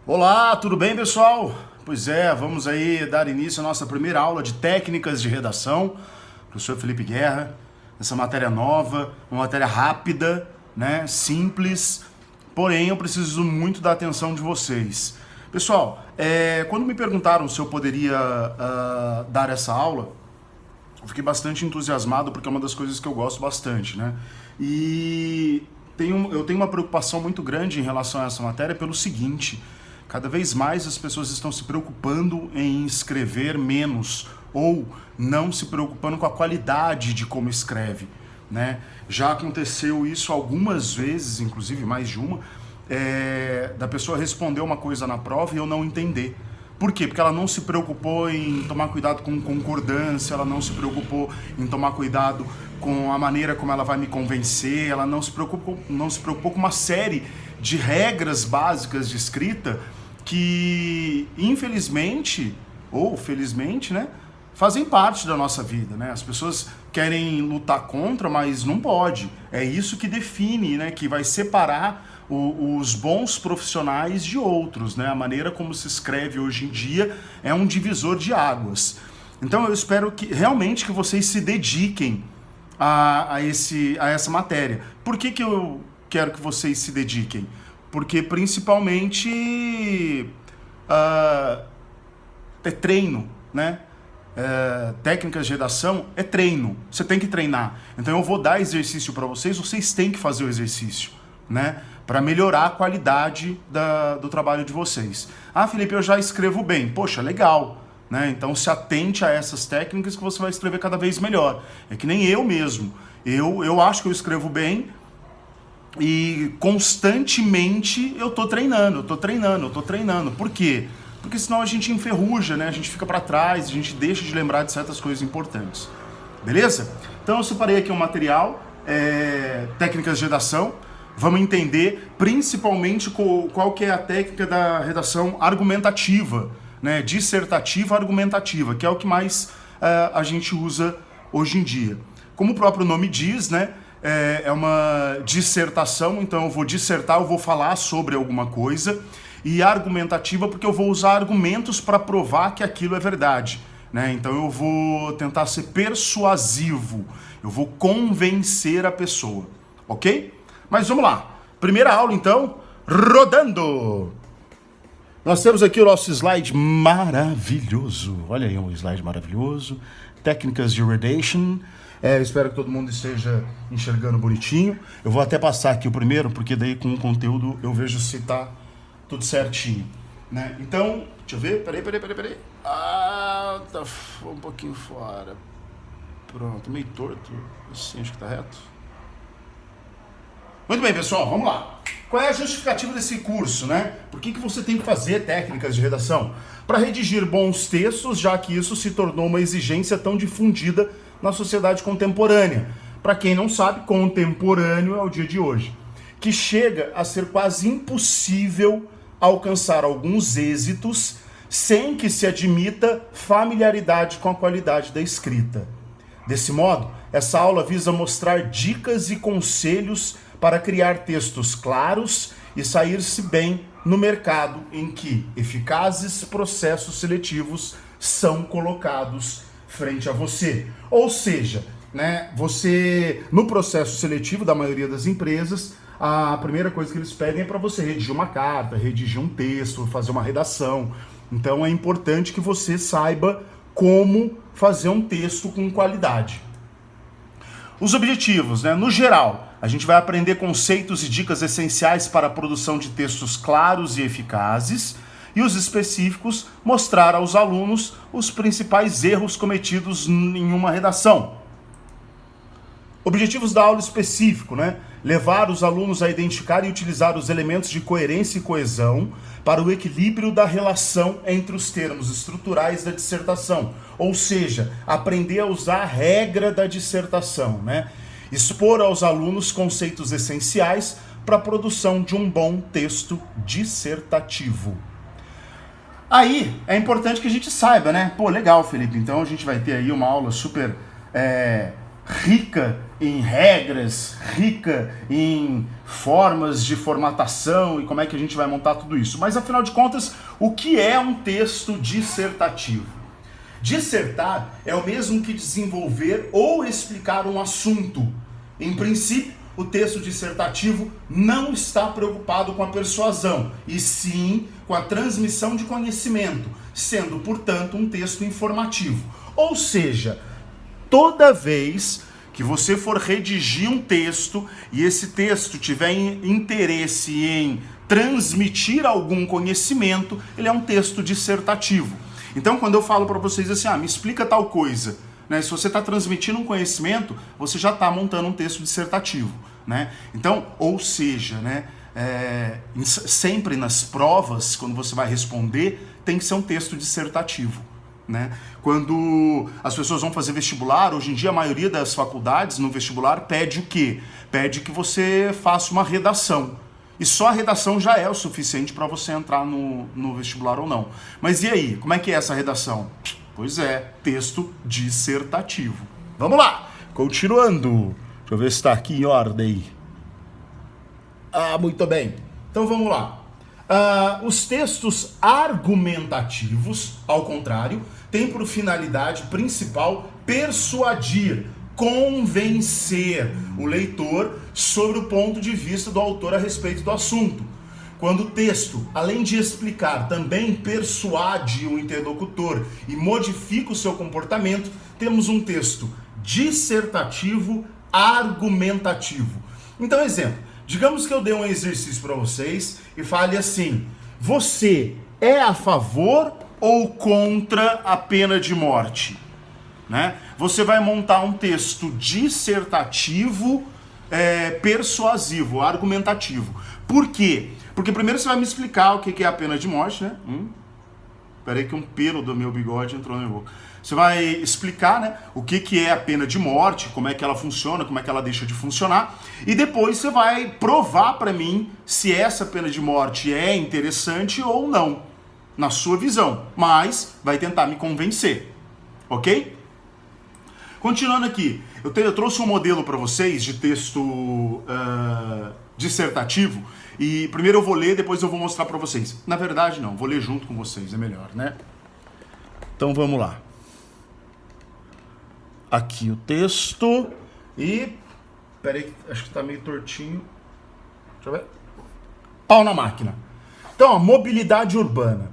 Olá, tudo bem, pessoal? Pois é, vamos aí dar início à nossa primeira aula de técnicas de redação. Professor Felipe Guerra, essa matéria nova, uma matéria rápida, né, simples, porém eu preciso muito da atenção de vocês. Pessoal, quando me perguntaram se eu poderia dar essa aula, eu fiquei bastante entusiasmado porque é uma das coisas que eu gosto bastante, né? E eu tenho uma preocupação muito grande em relação a essa matéria pelo seguinte: cada vez mais as pessoas estão se preocupando em escrever menos ou não se preocupando com a qualidade de como escreve, né? Já aconteceu isso algumas vezes, inclusive mais de uma, da pessoa responder uma coisa na prova e eu não entender. Por quê? Porque ela não se preocupou em tomar cuidado com concordância, ela não se preocupou em tomar cuidado com a maneira como ela vai me convencer, ela não se preocupou com uma série de regras básicas de escrita que, infelizmente, ou felizmente, né, fazem parte da nossa vida, né? As pessoas querem lutar contra, mas não pode. É isso que define, né, que vai separar os bons profissionais de outros, né? A maneira como se escreve hoje em dia é um divisor de águas. Então eu espero que realmente que vocês se dediquem a essa matéria. Por que eu quero que vocês se dediquem? Porque principalmente é treino, né? Técnicas de redação é treino, você tem que treinar. Então eu vou dar exercício para vocês têm que fazer o exercício, né? Para melhorar a qualidade do trabalho de vocês. Ah, Felipe, eu já escrevo bem. Poxa, legal, né? Então se atente a essas técnicas que você vai escrever cada vez melhor. É que nem eu mesmo. Eu acho que eu escrevo bem e constantemente eu tô treinando. Por quê? Porque senão a gente enferruja, né? A gente fica para trás, a gente deixa de lembrar de certas coisas importantes. Beleza? Então eu separei aqui um material, técnicas de redação. Vamos entender principalmente qual que é a técnica da redação argumentativa, né? Dissertativa argumentativa, que é o que mais a gente usa hoje em dia. Como o próprio nome diz, né? É uma dissertação, então eu vou dissertar, eu vou falar sobre alguma coisa. E argumentativa porque eu vou usar argumentos para provar que aquilo é verdade, né? Então eu vou tentar ser persuasivo, eu vou convencer a pessoa, ok? Mas vamos lá, primeira aula então, rodando! Nós temos aqui o nosso slide maravilhoso, olha aí um slide maravilhoso, técnicas de redaction. Espero que todo mundo esteja enxergando bonitinho. Eu vou até passar aqui o primeiro, porque daí com o conteúdo eu vejo se tá tudo certinho, né? Então, deixa eu ver, peraí. Ah, tá um pouquinho fora. Pronto, meio torto, assim, acho que tá reto. Muito bem, pessoal, vamos lá. Qual é a justificativa desse curso, né? Por que você tem que fazer técnicas de redação? Para redigir bons textos, já que isso se tornou uma exigência tão difundida na sociedade contemporânea. Para quem não sabe, contemporâneo é o dia de hoje. Que chega a ser quase impossível alcançar alguns êxitos sem que se admita familiaridade com a qualidade da escrita. Desse modo, essa aula visa mostrar dicas e conselhos para criar textos claros e sair-se bem no mercado em que eficazes processos seletivos são colocados frente a você. Ou seja, né, você, no processo seletivo da maioria das empresas, a primeira coisa que eles pedem é para você redigir uma carta, redigir um texto, fazer uma redação. Então é importante que você saiba como fazer um texto com qualidade. Os objetivos, né? No geral, a gente vai aprender conceitos e dicas essenciais para a produção de textos claros e eficazes, e os específicos, mostrar aos alunos os principais erros cometidos em uma redação. Objetivos da aula específico, né? Levar os alunos a identificar e utilizar os elementos de coerência e coesão para o equilíbrio da relação entre os termos estruturais da dissertação. Ou seja, aprender a usar a regra da dissertação, né? Expor aos alunos conceitos essenciais para a produção de um bom texto dissertativo. Aí, é importante que a gente saiba, né? Pô, legal, Felipe, então a gente vai ter aí uma aula super rica em regras, rica em formas de formatação e como é que a gente vai montar tudo isso. Mas, afinal de contas, o que é um texto dissertativo? Dissertar é o mesmo que desenvolver ou explicar um assunto. Em princípio, o texto dissertativo não está preocupado com a persuasão, e sim com a transmissão de conhecimento, sendo, portanto, um texto informativo. Ou seja, toda vez que você for redigir um texto e esse texto tiver interesse em transmitir algum conhecimento, ele é um texto dissertativo. Então, quando eu falo para vocês assim, me explica tal coisa, né? Se você está transmitindo um conhecimento, você já está montando um texto dissertativo, né? Então, ou seja, né, sempre nas provas, quando você vai responder, tem que ser um texto dissertativo, né? Quando as pessoas vão fazer vestibular, hoje em dia a maioria das faculdades no vestibular pede o quê? Pede que você faça uma redação. E só a redação já é o suficiente para você entrar no vestibular ou não. Mas e aí, como é que é essa redação? Pois é, texto dissertativo. Vamos lá, continuando. Deixa eu ver se está aqui em ordem. Muito bem. Então vamos lá. Os textos argumentativos, ao contrário, têm por finalidade principal persuadir, convencer o leitor sobre o ponto de vista do autor a respeito do assunto. Quando o texto, além de explicar, também persuade o interlocutor e modifica o seu comportamento, temos um texto dissertativo argumentativo. Então, exemplo, digamos que eu dê um exercício para vocês e fale assim: você é a favor ou contra a pena de morte? Né? Você vai montar um texto dissertativo, persuasivo, argumentativo. Por quê? Porque primeiro você vai me explicar o que é a pena de morte, né? Peraí que um pelo do meu bigode entrou na minha boca. Você vai explicar, né, o que é a pena de morte, como é que ela funciona, como é que ela deixa de funcionar, e depois você vai provar para mim se essa pena de morte é interessante ou não, na sua visão, mas vai tentar me convencer, ok? Continuando aqui, eu trouxe um modelo para vocês de texto dissertativo, e primeiro eu vou ler, depois eu vou mostrar para vocês. Na verdade não, vou ler junto com vocês, é melhor, né? Então vamos lá. Aqui o texto e... Peraí, acho que tá meio tortinho. Deixa eu ver. Pau na máquina. Então, a mobilidade urbana.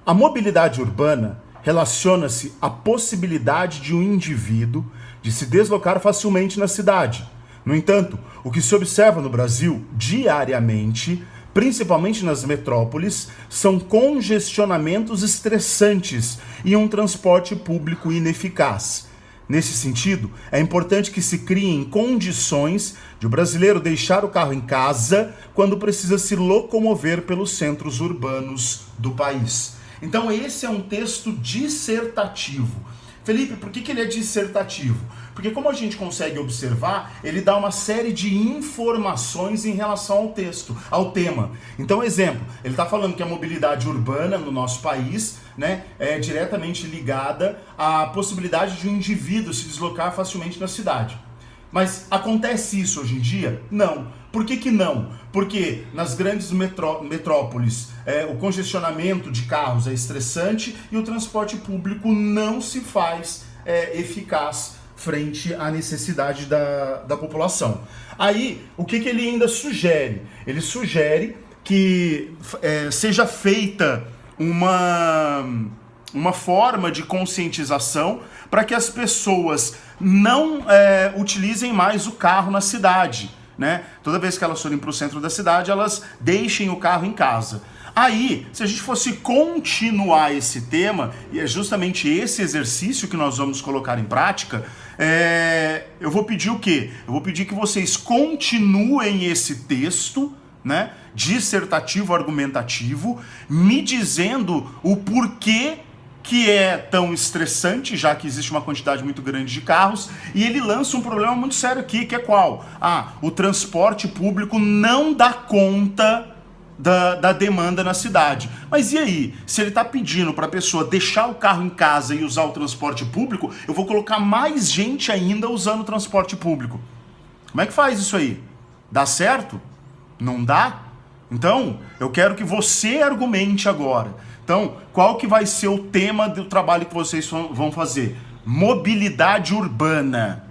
A mobilidade urbana relaciona-se à possibilidade de um indivíduo de se deslocar facilmente na cidade. No entanto, o que se observa no Brasil diariamente, principalmente nas metrópoles, são congestionamentos estressantes e um transporte público ineficaz. Nesse sentido, é importante que se criem condições de o brasileiro deixar o carro em casa quando precisa se locomover pelos centros urbanos do país. Então esse é um texto dissertativo. Felipe, por que ele é dissertativo? Porque como a gente consegue observar, ele dá uma série de informações em relação ao texto, ao tema. Então, exemplo, ele está falando que a mobilidade urbana no nosso país, né, é diretamente ligada à possibilidade de um indivíduo se deslocar facilmente na cidade. Mas acontece isso hoje em dia? Não. Por que não? Porque nas grandes metrópoles o congestionamento de carros é estressante e o transporte público não se faz eficaz frente à necessidade da população. Aí, o que ele ainda sugere? Ele sugere que seja feita uma forma de conscientização para que as pessoas não utilizem mais o carro na cidade, né? Toda vez que elas forem para o centro da cidade, elas deixem o carro em casa. Aí, se a gente fosse continuar esse tema, e é justamente esse exercício que nós vamos colocar em prática, eu vou pedir o quê? Eu vou pedir que vocês continuem esse texto, né, dissertativo, argumentativo, me dizendo o porquê que é tão estressante, já que existe uma quantidade muito grande de carros, e ele lança um problema muito sério aqui, que é qual? O transporte público não dá conta da demanda na cidade. Mas e aí? Se ele está pedindo para a pessoa deixar o carro em casa e usar o transporte público, eu vou colocar mais gente ainda usando o transporte público. Como é que faz isso aí? Dá certo? Não dá? Então, eu quero que você argumente agora. Então, qual que vai ser o tema do trabalho que vocês vão fazer? Mobilidade urbana.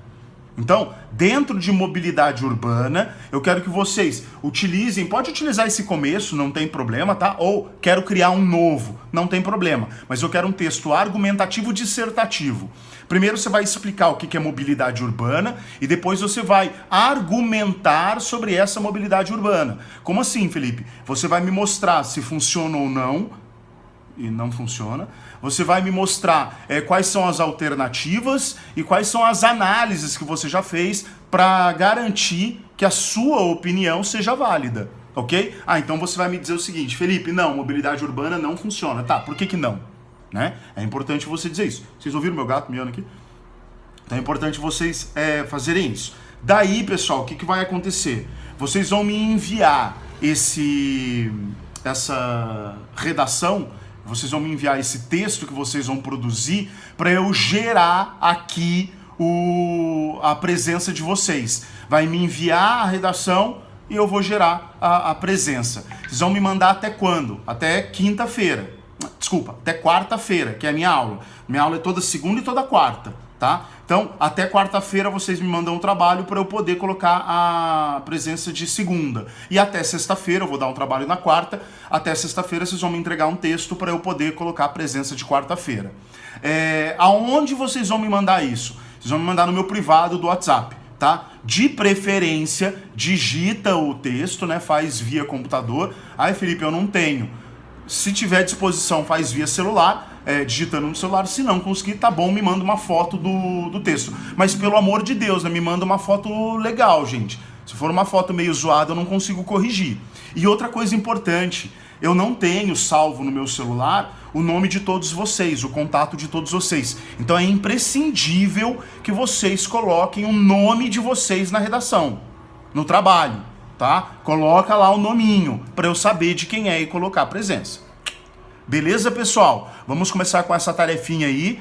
Então, dentro de mobilidade urbana, eu quero que vocês utilizem, pode utilizar esse começo, não tem problema, tá? Ou quero criar um novo, não tem problema. Mas eu quero um texto argumentativo dissertativo. Primeiro você vai explicar o que é mobilidade urbana e depois você vai argumentar sobre essa mobilidade urbana. Como assim, Felipe? Você vai me mostrar se funciona ou não, e não funciona. Você vai me mostrar quais são as alternativas e quais são as análises que você já fez para garantir que a sua opinião seja válida, ok? Então você vai me dizer o seguinte, Felipe, não, mobilidade urbana não funciona. Tá, por que não? Né? É importante você dizer isso. Vocês ouviram meu gato miando aqui? Então é importante vocês fazerem isso. Daí, pessoal, o que vai acontecer? Vocês vão me enviar essa redação. Vocês vão me enviar esse texto que vocês vão produzir para eu gerar aqui a presença de vocês. Vai me enviar a redação e eu vou gerar a presença. Vocês vão me mandar até quando? Até quinta-feira. Desculpa, até quarta-feira, que é a minha aula. Minha aula é toda segunda e toda quarta, tá? Então, até quarta-feira vocês me mandam um trabalho para eu poder colocar a presença de segunda. E até sexta-feira, eu vou dar um trabalho na quarta, até sexta-feira vocês vão me entregar um texto para eu poder colocar a presença de quarta-feira. Aonde vocês vão me mandar isso? Vocês vão me mandar no meu privado do WhatsApp, tá? De preferência, digita o texto, né? Faz via computador. Ai, Felipe, eu não tenho. Se tiver disposição, faz via celular, digitando no celular. Se não conseguir, tá bom, me manda uma foto do texto. Mas pelo amor de Deus, né, me manda uma foto legal, gente. Se for uma foto meio zoada, eu não consigo corrigir. E outra coisa importante, eu não tenho salvo no meu celular o nome de todos vocês, o contato de todos vocês. Então é imprescindível que vocês coloquem o nome de vocês na redação, no trabalho. Tá? Coloca lá o nominho para eu saber de quem é e colocar a presença. Beleza, pessoal? Vamos começar com essa tarefinha aí,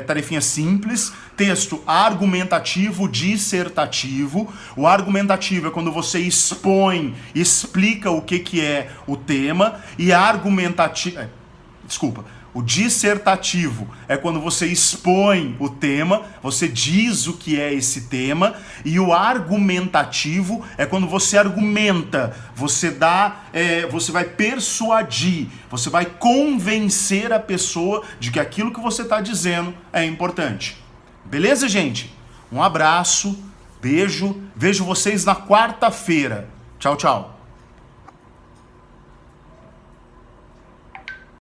tarefinha simples, texto argumentativo, dissertativo. O argumentativo é quando você expõe, explica o que é o tema, e o dissertativo é quando você expõe o tema, você diz o que é esse tema, e o argumentativo é quando você argumenta, você vai persuadir, você vai convencer a pessoa de que aquilo que você está dizendo é importante. Beleza, gente? Um abraço, beijo, vejo vocês na quarta-feira. Tchau, tchau.